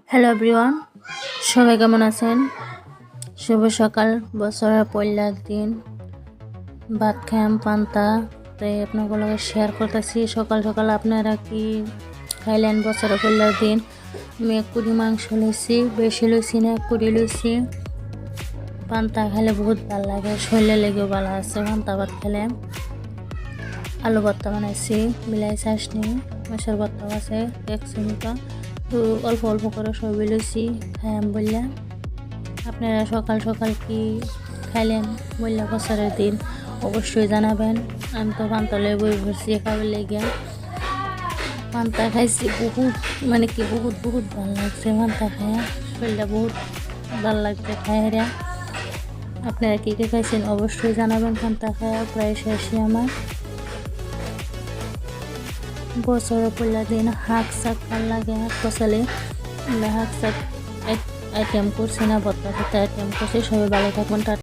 Hello everyone, সবাই কেমন আছেন? শুভ সকাল। বছরের পয়লা দিন ভাত খাম পান্তা, তাই আপনাদের লগে শেয়ার করতেছি। সকাল সকাল আপনারা কি খাইলেন বছরের পয়লার দিন? আমি 1 কুড়ি মাংস লইছি, বেশি লইছি না, 1 কুড়ি লইছি। পান্তা খেলে বহুত ভালো লাগে, শরীরের লেগেও ভালো আছে। পান্তা ভাত খেলে আলু ভর্তা বানাইছি, বিলাই চাটনি, মাছের ভর্তাও আছে, দেখছি মতো। তো অল্প অল্প করে সবই লইছি খাইম বললা। আপনারা সকাল সকাল কি খাইলেন বললা বছরের দিন অবশ্যই জানাবেন। আমি তো পান্তা বই ভরছি খাবার লেগে। পান্তা খাইছি বহুত, মানে কি বহুত বহুত ভালো লাগছে পান্তা খাইয়া, শরীরটা বহুত ভালো লাগছে খাইয়া। আপনারা কী কী খাইছেন অবশ্যই জানাবেন। পান্তা খাইয়া প্রায় শেষই আমার। বছরের পয়লা দিন শাক শাক ভাল লাগে, শাক পাচলি শাক শাক আইটেম করছি না, ভর্তা ভর্তা আইটেম করছি। সবাই ভালো থাকবেন।